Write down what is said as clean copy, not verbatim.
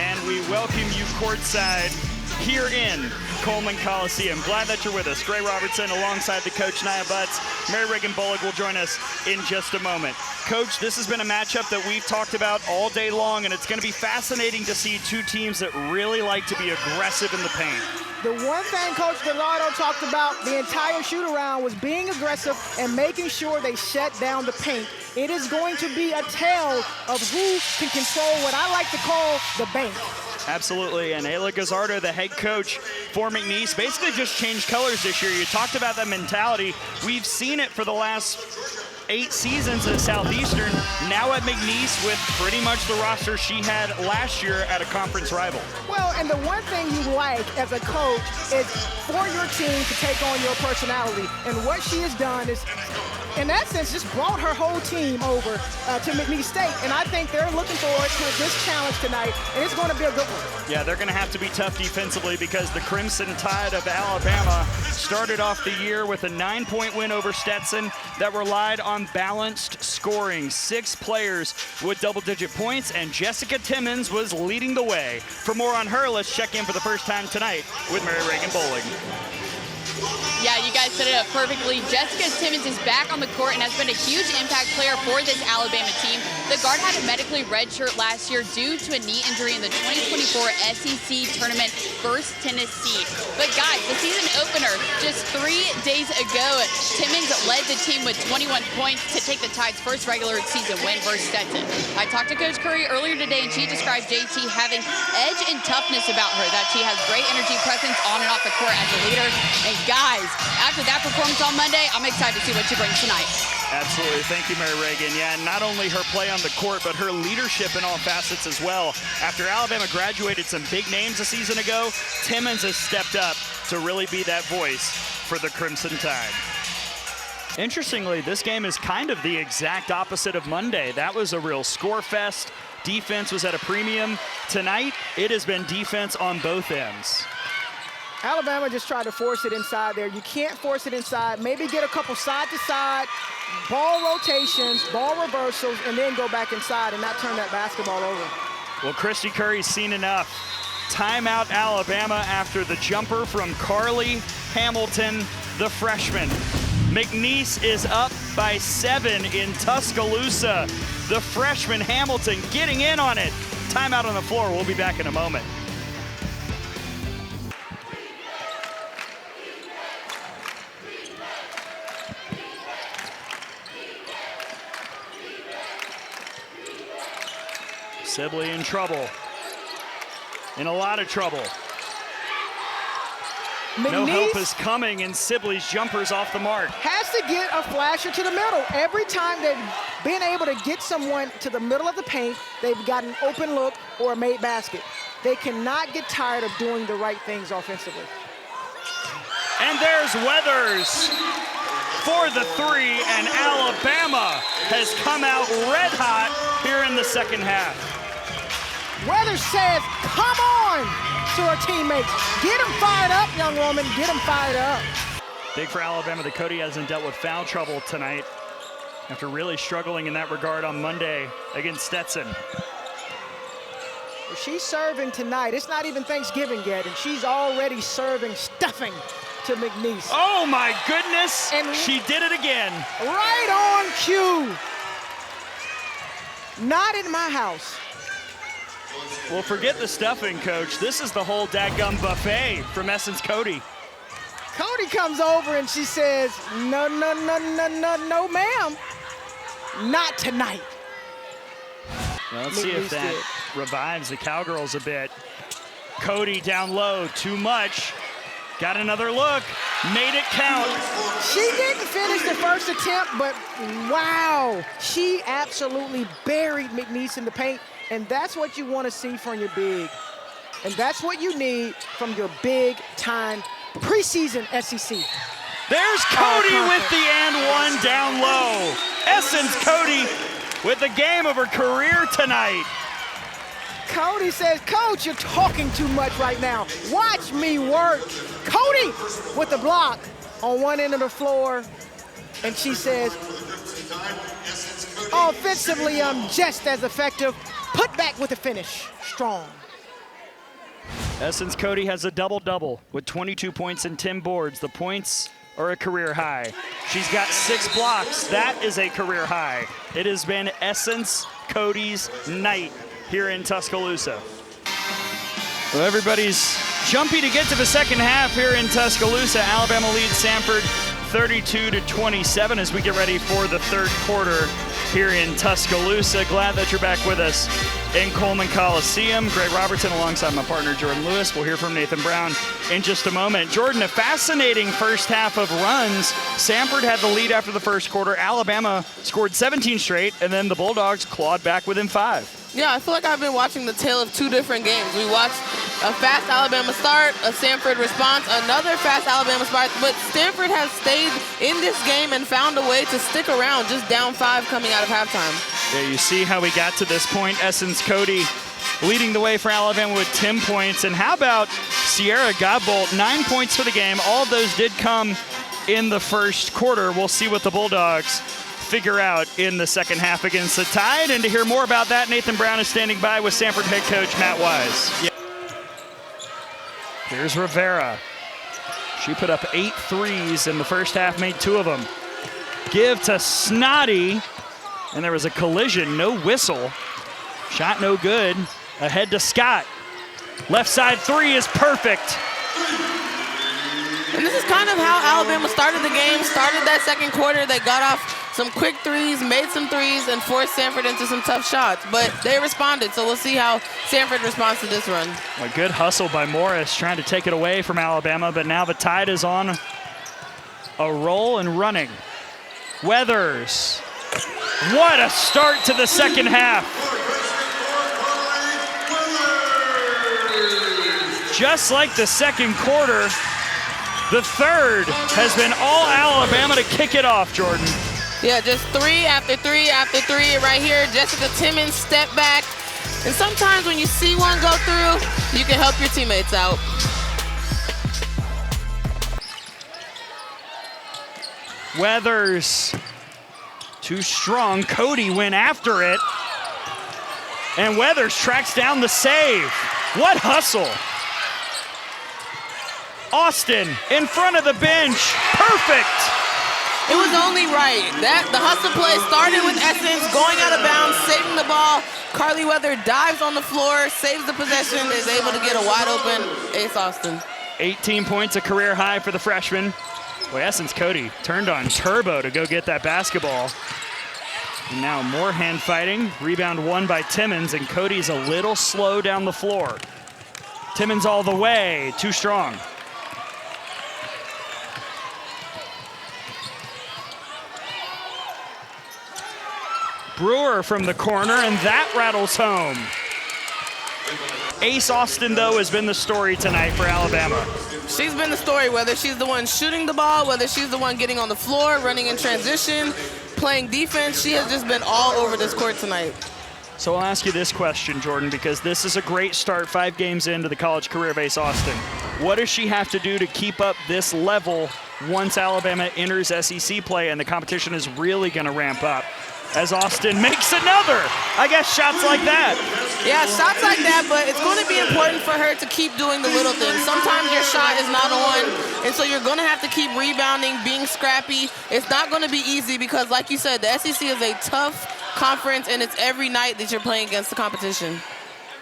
and we welcome you courtside here in Coleman Coliseum. Glad that you're with us. Gray Robertson alongside the coach, Nia Butts. Mary Regan Bullock will join us in just a moment. Coach, this has been a matchup that we've talked about all day long, and it's going to be fascinating to see two teams that really like to be aggressive in the paint. The one thing Coach Gallardo talked about the entire shoot-around was being aggressive and making sure they shut down the paint. It is going to be a tale of who can control what I like to call the bank. Absolutely, and Ayla Gazzardo, the head coach for McNeese, basically just changed colors this year. You talked about that mentality. We've seen it for the last 8 seasons at Southeastern, now at McNeese with pretty much the roster she had last year at a conference rival. Well, and the one thing you like as a coach is for your team to take on your personality. And what she has done is, in essence, just brought her whole team over to McNeese State. And I think they're looking forward to this challenge tonight, and it's going to be a good one. Yeah, they're going to have to be tough defensively because the Crimson Tide of Alabama started off the year with a 9-point win over Stetson that relied on balanced scoring. 6 players with double-digit points, and Jessica Timmons was leading the way. For more on her, let's check in for the first time tonight with Mary Regan Bullock. Yeah, you guys set it up perfectly. Jessica Timmons is back on the court and has been a huge impact player for this Alabama team. The guard had a medically redshirt last year due to a knee injury in the 2024 SEC tournament versus Tennessee. But guys, the season opener just 3 days ago, Timmons led the team with 21 points to take the Tide's first regular season win versus Stetson. I talked to Coach Curry earlier today, and she described JT having edge and toughness about her, that she has great energy presence on and off the court as a leader. And guys, after that performance on Monday, I'm excited to see what she brings tonight. Absolutely. Thank you, Mary Regan. Yeah, not only her play on the court, but her leadership in all facets as well. After Alabama graduated some big names a season ago, Timmons has stepped up to really be that voice for the Crimson Tide. Interestingly, this game is kind of the exact opposite of Monday. That was a real score fest. Defense was at a premium. Tonight, it has been defense on both ends. Alabama just tried to force it inside there. You can't force it inside. Maybe get a couple side-to-side, ball rotations, ball reversals, and then go back inside and not turn that basketball over. Well, Christy Curry's seen enough. Timeout Alabama after the jumper from Carly Hamilton, the freshman. McNeese is up by 7 in Tuscaloosa. The freshman Hamilton getting in on it. Timeout on the floor. We'll be back in a moment. Sibley in trouble, in a lot of trouble. McNeese no help is coming, and Sibley's jumper's off the mark. Has to get a flasher to the middle. Every time they've been able to get someone to the middle of the paint, they've got an open look or a made basket. They cannot get tired of doing the right things offensively. And there's Weathers for the 3, and Alabama has come out red hot here in the second half. Weathers says, come on, to her teammates. Get them fired up, young woman, get them fired up. Big for Alabama that Cody hasn't dealt with foul trouble tonight after really struggling in that regard on Monday against Stetson. She's serving tonight. It's not even Thanksgiving yet, and she's already serving stuffing to McNeese. Oh my goodness, and she did it again. Right on cue. Not in my house. Well, forget the stuffing, Coach. This is the whole dadgum buffet from Essence Cody. Cody comes over and she says, no, no, no, no, no, no, ma'am. Not tonight. Well, let's see if that revives the Cowgirls a bit. Cody down low, too much. Got another look, made it count. She didn't finish the first attempt, but wow, she absolutely buried McNeese in the paint, and that's what you want to see from your big. And that's what you need from your big-time preseason SEC. There's Cody with the and 1 down low. Essence Cody with the game of her career tonight. Cody says, Coach, you're talking too much right now. Watch me work. Cody with the block on one end of the floor. And she says, offensively, I'm just as effective. Put back with the finish. Strong. Essence Cody has a double-double with 22 points and 10 boards. The points are a career high. She's got 6 blocks. That is a career high. It has been Essence Cody's night here in Tuscaloosa. Well, everybody's jumpy to get to the second half here in Tuscaloosa. Alabama leads Samford 32-27 as we get ready for the third quarter here in Tuscaloosa. Glad that you're back with us in Coleman Coliseum. Greg Robertson alongside my partner Jordan Lewis. We'll hear from Nathan Brown in just a moment. Jordan, a fascinating first half of runs. Samford had the lead after the first quarter. Alabama scored 17 straight, and then the Bulldogs clawed back within 5. Yeah, I feel like I've been watching the tale of 2 different games. We watched a fast Alabama start, a Samford response, another fast Alabama start, but Samford has stayed in this game and found a way to stick around, just down 5 coming out of halftime. Yeah, you see how we got to this point. Essence Cody leading the way for Alabama with 10 points. And how about Sierra Godbolt, 9 points for the game. All of those did come in the first quarter. We'll see what the Bulldogs figure out in the second half against the Tide. And to hear more about that, Nathan Brown is standing by with Samford head coach Matt Wise. Yeah. Here's Rivera. She put up 8 threes in the first half, made 2 of them. Give to Snoddy, and there was a collision, no whistle. Shot no good. Ahead to Scott. Left side 3 is perfect. And this is kind of how Alabama started the game, started that second quarter. They got off some quick threes, made some threes, and forced Samford into some tough shots. But they responded, so we'll see how Samford responds to this run. A good hustle by Morris, trying to take it away from Alabama, but now the Tide is on a roll and running. Weathers. What a start to the second half. Just like the second quarter, the third has been all Alabama to kick it off, Jordan. Yeah, just 3 after 3 after 3 right here. Jessica Timmons step back. And sometimes when you see one go through, you can help your teammates out. Weathers, too strong. Cody went after it. And Weathers tracks down the save. What hustle. Austin in front of the bench. Perfect. It was only right. The hustle play started with Essence going out of bounds, saving the ball. Carly Weather dives on the floor, saves the possession, is able to get a wide open Ace Austin. 18 points, a career high for the freshman. Boy, Essence Cody turned on turbo to go get that basketball. And now more hand fighting. Rebound won by Timmons, and Cody's a little slow down the floor. Timmons all the way, too strong. Brewer from the corner, and that rattles home. Ace Austin, though, has been the story tonight for Alabama. She's been the story, whether she's the one shooting the ball, whether she's the one getting on the floor, running in transition, playing defense. She has just been all over this court tonight. So I'll ask you this question, Jordan, because this is a great start 5 games into the college career of Ace Austin. What does she have to do to keep up this level once Alabama enters SEC play and the competition is really going to ramp up? As Austin makes another. I guess shots like that. Yeah, shots like that, but it's going to be important for her to keep doing the little things. Sometimes your shot is not on, and so you're going to have to keep rebounding, being scrappy. It's not going to be easy because, like you said, the SEC is a tough conference, and it's every night that you're playing against the competition.